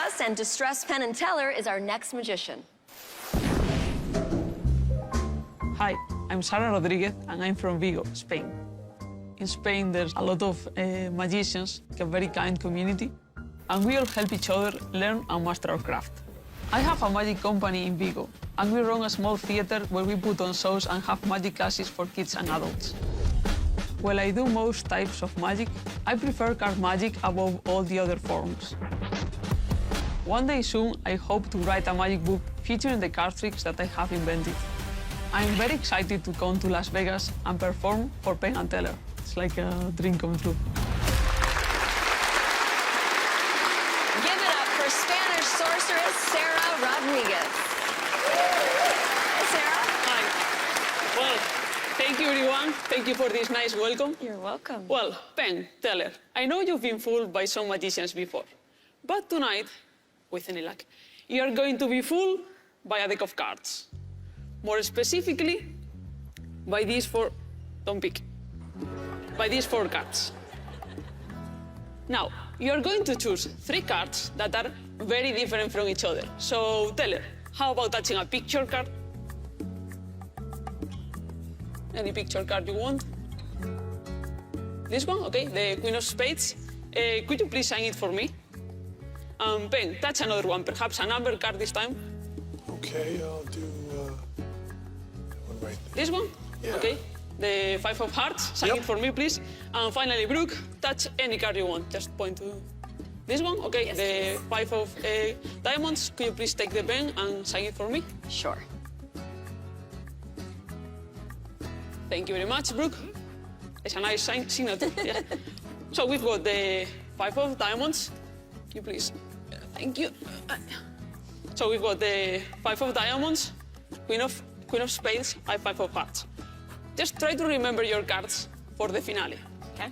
Us, and Distressed Penn and Teller is our next magician. Hi, I'm Sara Rodriguez, and I'm from Vigo, Spain. In Spain, there's a lot of magicians, a very kind community, and we all help each other learn and master our craft. I have a magic company in Vigo, and we run a small theater where we put on shows and have magic classes for kids and adults. While I do most types of magic, I prefer card magic above all the other forms. One day soon, I hope to write a magic book featuring the card tricks that I have invented. I'm very excited to come to Las Vegas and perform for Penn and Teller. It's like a dream come true. Give it up for Spanish sorceress Sara Rodriguez. Hi, Sara. Hi. Well, thank you, everyone. Thank you for this nice welcome. You're welcome. Well, Penn, Teller, I know you've been fooled by some magicians before, but tonight, with any luck, you are going to be fooled by a deck of cards. More specifically, by these four, don't pick, by these four cards. Now, you are going to choose 3 cards that are very different from each other. So, Teller, how about touching a picture card? Any picture card you want? This one, okay, the Queen of Spades. Could you please sign it for me? Penn, touch another one, perhaps a number card this time. Okay, I'll do one right there. This one? Yeah. Okay. The 5 of Hearts. Sign it for me, please. And finally, Brooke, touch any card you want. Just point to this one. Okay. Yes, the 5 of Diamonds. Could you please take the pen and sign it for me? Sure. Thank you very much, Brooke. It's a nice signature. Yeah. So we've got the 5 of Diamonds. You please. Thank you. So we've got the 5 of Diamonds, Queen of Spades, and 5 of Hearts. Just try to remember your cards for the finale. Okay.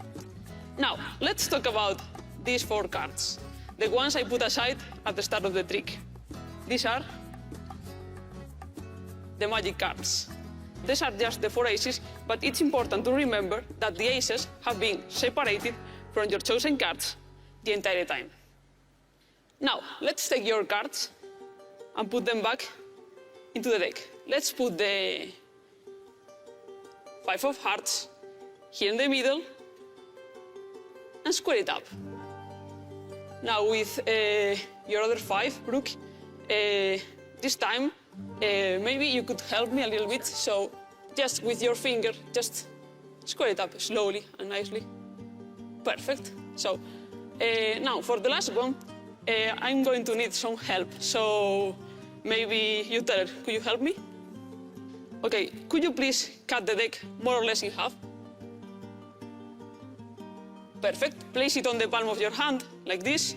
Now, let's talk about these 4 cards, the ones I put aside at the start of the trick. These are the magic cards. These are just the 4 aces, but it's important to remember that the aces have been separated from your chosen cards the entire time. Now, let's take your cards and put them back into the deck. Let's put the 5 of Hearts here in the middle and square it up. Now with your other 5, Brooke, this time maybe you could help me a little bit. So just with your finger, just square it up slowly and nicely. Perfect. So now for the last one, I'm going to need some help. So maybe you, Teller, could you help me? Okay, could you please cut the deck more or less in half? Perfect. Place it on the palm of your hand, like this.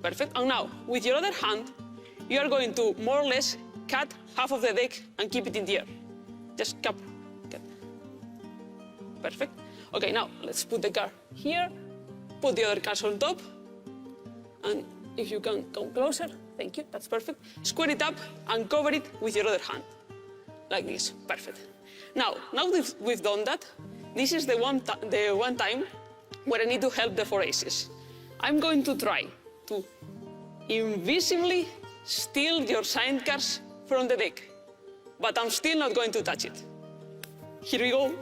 Perfect. And now, with your other hand, you are going to more or less cut half of the deck and keep it in the air. Just cut. Perfect. Okay, now let's put the card here. Put the other cards on top. And if you can come closer, thank you, that's perfect. Square it up and cover it with your other hand. Like this, perfect. Now that we've done that, this is the one time where I need to help the 4 aces. I'm going to try to invisibly steal your signed cards from the deck, but I'm still not going to touch it. Here we go.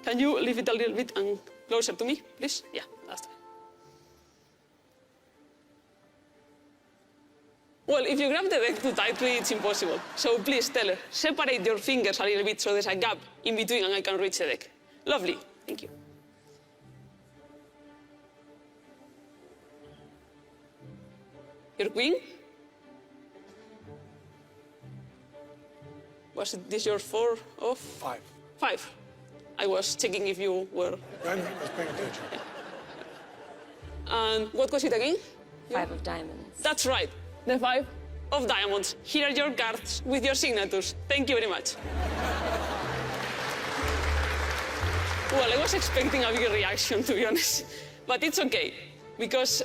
Can you leave it a little bit and closer to me, please? Yeah, that's right. Well, if you grab the deck too tightly, it's impossible. So please, Teller, separate your fingers a little bit so there's a gap in between and I can reach the deck. Lovely. Thank you. Your queen? Was this your 4 of? 5. 5. I was checking if you were... I was paying attention. And what was it again? 5 of Diamonds. That's right. The 5 of Diamonds. Here are your cards with your signatures. Thank you very much. Well, I was expecting a big reaction, to be honest. But it's okay, because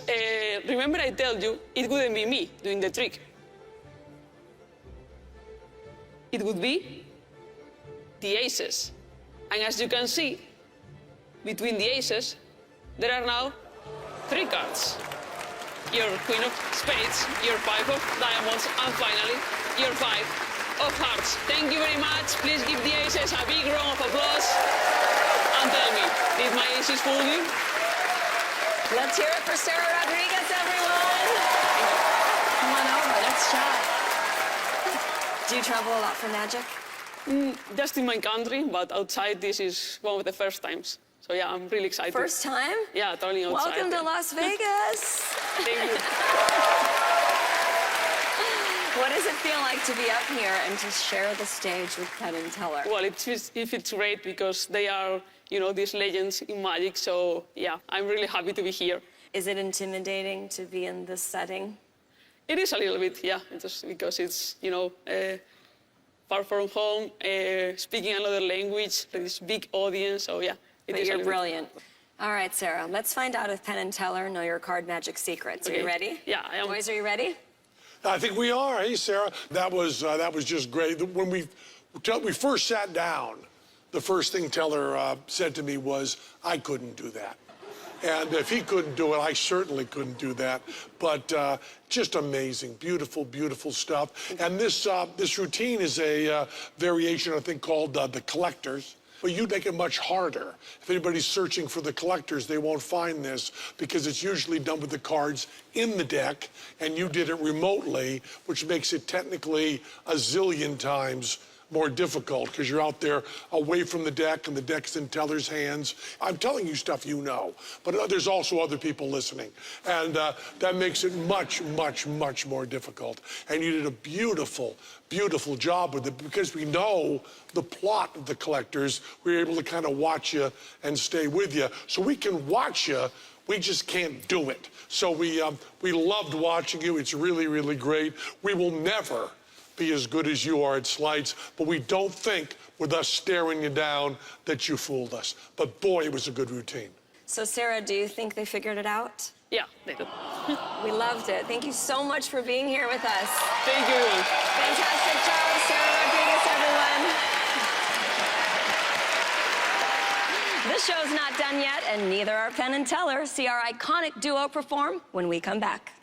remember I told you it wouldn't be me doing the trick. It would be the aces. And as you can see, between the aces, there are now 3 cards. your queen of spades, your five of diamonds, and finally, your five of hearts. Thank you very much. Please give the aces a big round of applause. And tell me, did my aces fool you? Let's hear it for Sara Rodriguez, everyone. Come on over, let's chat. Do you travel a lot for magic? Just in my country, but outside, this is one of the first times. So yeah, I'm really excited. First time? Yeah, traveling outside. Welcome to Las Vegas. Thank you. What does it feel like to be up here and to share the stage with Penn and Teller? Well, it feels great because they are, you know, these legends in magic. So yeah, I'm really happy to be here. Is it intimidating to be in this setting? It is a little bit, yeah, just because it's, you know, far from home, speaking another language, this big audience. So yeah, it But is. you're brilliant. All right, Sara, let's find out if Penn and Teller know your card magic secrets. Are you ready? Yeah, I am. Boys, are you ready? I think we are. Hey, Sarah, that was just great. When we first sat down, the first thing Teller said to me was, "I couldn't do that." And if he couldn't do it, I certainly couldn't do that. But just amazing, beautiful, beautiful stuff. And this routine is a variation, I think, called the Collectors. But you make it much harder. If anybody's searching for the Collectors, they won't find this because it's usually done with the cards in the deck, and you did it remotely, which makes it technically a zillion times more difficult because you're out there away from the deck and the deck's in Teller's hands. I'm telling you stuff you know, but there's also other people listening. And that makes it much, much, much more difficult. And you did a beautiful, beautiful job with it because we know the plot of the Collectors. We're able to kind of watch you and stay with you. So we can watch you, we just can't do it. So we loved watching you. It's really, really great. We will never be as good as you are at sleights, but we don't think with us staring you down that you fooled us. But boy, it was a good routine. So, Sara, do you think they figured it out? Yeah, they did. We loved it. Thank you so much for being here with us. Thank you, everyone. Fantastic job, Sara Rodriguez, everyone. This show's not done yet, and neither are Penn and Teller. See our iconic duo perform when we come back.